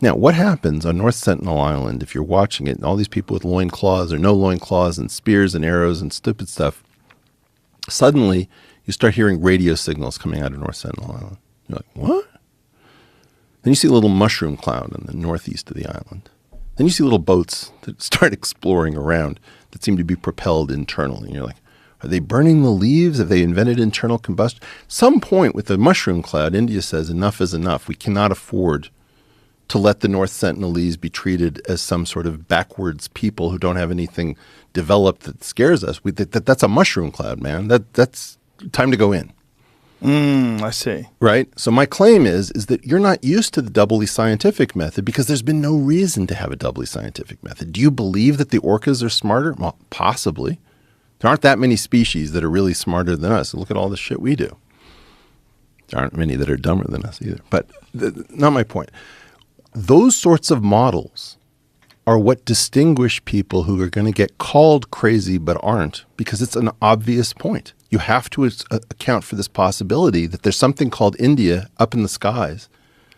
Now, what happens on North Sentinel Island if you're watching it and all these people with loin claws or no loin claws and spears and arrows and stupid stuff, suddenly you start hearing radio signals coming out of North Sentinel Island. You're like, what? Then you see a little mushroom cloud in the northeast of the island. Then you see little boats that start exploring around that seem to be propelled internally. And you're like, are they burning the leaves? Have they invented internal combustion? Some point with the mushroom cloud, India says enough is enough. We cannot afford to let the North Sentinelese be treated as some sort of backwards people who don't have anything developed that scares us. That's a mushroom cloud, man. That's time to go in. I see. Right? So my claim is that you're not used to the doubly scientific method because there's been no reason to have a doubly scientific method. Do you believe that the orcas are smarter? Well, possibly. There aren't that many species that are really smarter than us. Look at all the shit we do. There aren't many that are dumber than us either. But not my point. Those sorts of models are what distinguish people who are going to get called crazy but aren't, because it's an obvious point. You have to account for this possibility that there's something called India up in the skies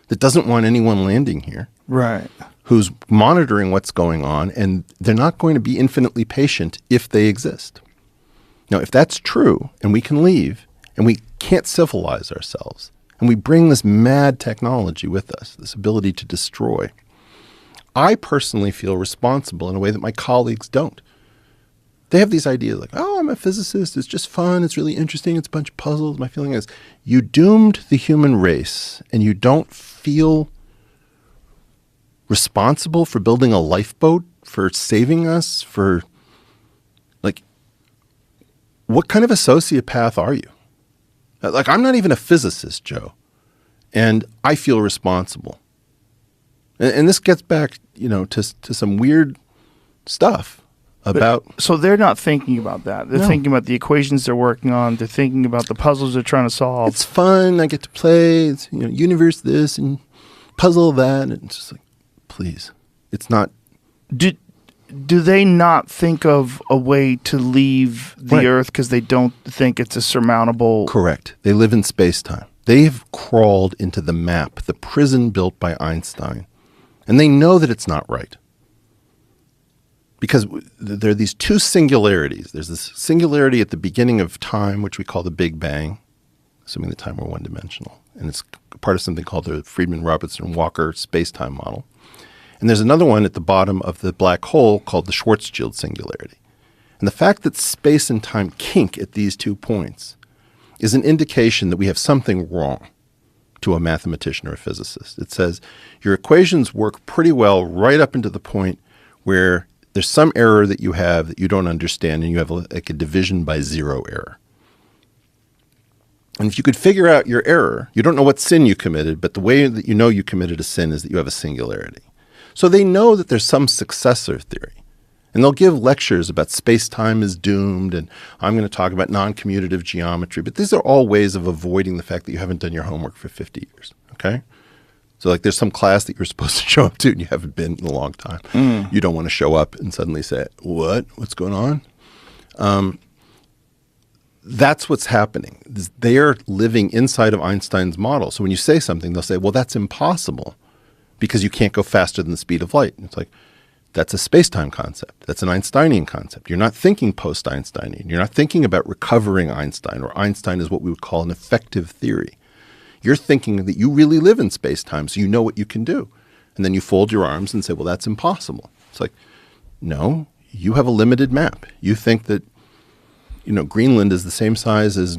that doesn't want anyone landing here. Right. Who's monitoring what's going on, and they're not going to be infinitely patient if they exist. Now, if that's true, and we can leave, and we can't civilize ourselves, and we bring this mad technology with us, this ability to destroy, I personally feel responsible in a way that my colleagues don't. They have these ideas like, oh, I'm a physicist, it's just fun, it's really interesting, it's a bunch of puzzles. My feeling is, you doomed the human race, and you don't feel responsible for building a lifeboat, for saving us, for, like, what kind of a sociopath are you? Like, I'm not even a physicist, Joe, and I feel responsible. And this gets back, to some weird stuff about... So they're not thinking about that. They're thinking about the equations they're working on. They're thinking about the puzzles they're trying to solve. It's fun. I get to play. It's, universe this and puzzle that. And it's just like, please. It's not... Do they not think of a way to leave the Earth because they don't think it's a surmountable... Correct. They live in space-time. They've crawled into the map, the prison built by Einstein, and they know that it's not right. Because there are these two singularities. There's this singularity at the beginning of time, which we call the Big Bang, assuming the time were one-dimensional. And it's part of something called the Friedman-Robertson-Walker space-time model. And there's another one at the bottom of the black hole called the Schwarzschild singularity. And the fact that space and time kink at these 2 points is an indication that we have something wrong to a mathematician or a physicist. It says your equations work pretty well right up into the point where there's some error that you have that you don't understand, and you have like a division by zero error. And if you could figure out your error, you don't know what sin you committed, but the way that you know you committed a sin is that you have a singularity. So they know that there's some successor theory. And they'll give lectures about space-time is doomed, and I'm going to talk about non-commutative geometry. But these are all ways of avoiding the fact that you haven't done your homework for 50 years, okay? So like there's some class that you're supposed to show up to and you haven't been in a long time. You don't want to show up and suddenly say, what? What's going on? That's what's happening. They are living inside of Einstein's model. So when you say something, they'll say, well, that's impossible because you can't go faster than the speed of light. And it's like, that's a space-time concept. That's an Einsteinian concept. You're not thinking post-Einsteinian. You're not thinking about recovering Einstein, or Einstein is what we would call an effective theory. You're thinking that you really live in space-time, so you know what you can do. And then you fold your arms and say, well, that's impossible. It's like, no, you have a limited map. You think that, Greenland is the same size as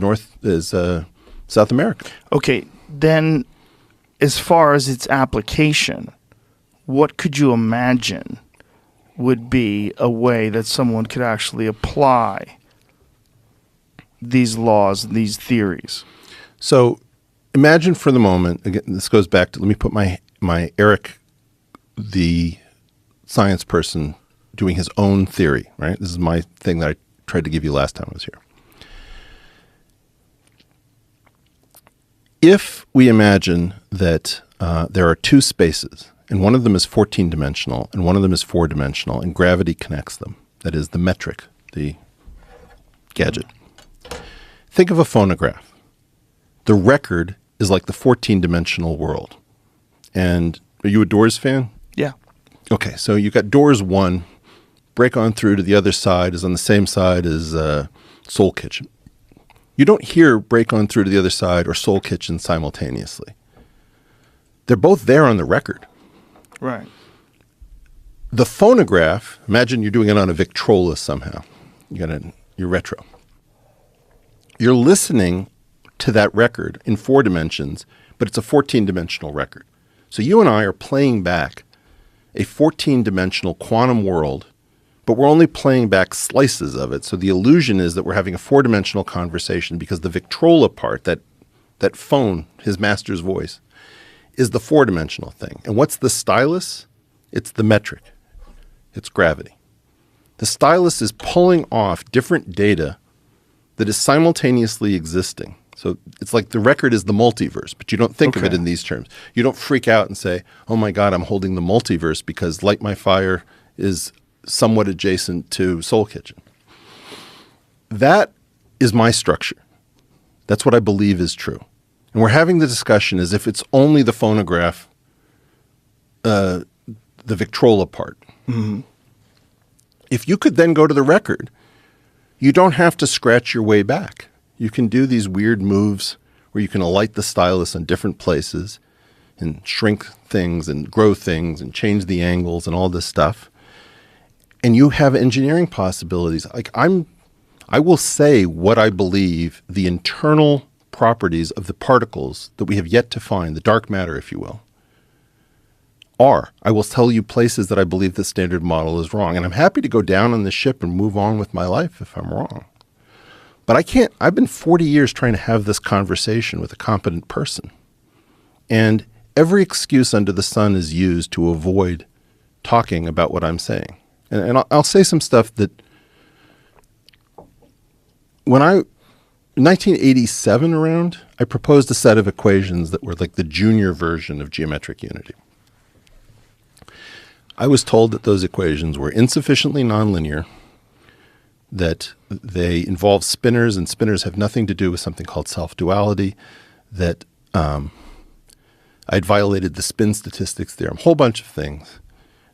South America. Okay, then as far as its application, what could you imagine would be a way that someone could actually apply these laws, these theories? So imagine for the moment, again, this goes back to, let me put my Eric, the science person, doing his own theory, right? This is my thing that I tried to give you last time I was here. If we imagine that there are two spaces, and one of them is 14-dimensional, and one of them is 4-dimensional, and gravity connects them. That is the metric, the gadget. Think of a phonograph. The record is like the 14-dimensional world. And Are you a Doors fan? Yeah. Okay, so you got Doors 1, Break On Through to the Other Side is on the same side as Soul Kitchen. You don't hear Break On Through to the Other Side or Soul Kitchen simultaneously. They're both there on the record. Right. The phonograph, imagine you're doing it on a Victrola somehow. You're retro. You're listening to that record in 4 dimensions, but it's a 14-dimensional record. So you and I are playing back a 14-dimensional quantum world, but we're only playing back slices of it. So the illusion is that we're having a 4-dimensional conversation because the Victrola part, that phone, his master's voice, is the 4-dimensional thing. And what's the stylus? It's the metric. It's gravity. The stylus is pulling off different data that is simultaneously existing. So it's like the record is the multiverse, but you don't think of it in these terms. You don't freak out and say, oh my God, I'm holding the multiverse because Light My Fire is somewhat adjacent to Soul Kitchen. That is my structure. That's what I believe is true. And we're having the discussion as if it's only the phonograph, the Victrola part. Mm-hmm. If you could then go to the record, you don't have to scratch your way back. You can do these weird moves where you can alight the stylus in different places and shrink things and grow things and change the angles and all this stuff. And you have engineering possibilities. Like I will say what I believe the internal properties of the particles that we have yet to find, the dark matter, if you will, are. I will tell you places that I believe the standard model is wrong. And I'm happy to go down on the ship and move on with my life if I'm wrong. But I can't. I've been 40 years trying to have this conversation with a competent person. And every excuse under the sun is used to avoid talking about what I'm saying. And I'll say some stuff that in 1987 around, I proposed a set of equations that were like the junior version of geometric unity. I was told that those equations were insufficiently nonlinear, that they involve spinors, and spinors have nothing to do with something called self-duality, that I'd violated the spin statistics theorem, a whole bunch of things.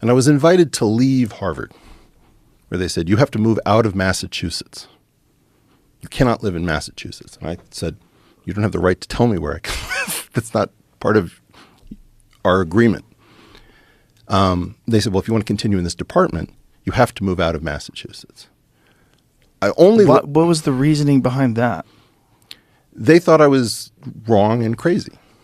And I was invited to leave Harvard, where they said, you have to move out of Massachusetts. You cannot live in Massachusetts. And I said, you don't have the right to tell me where I can live. That's not part of our agreement. They said, well, if you want to continue in this department, you have to move out of Massachusetts. What was the reasoning behind that? They thought I was wrong and crazy.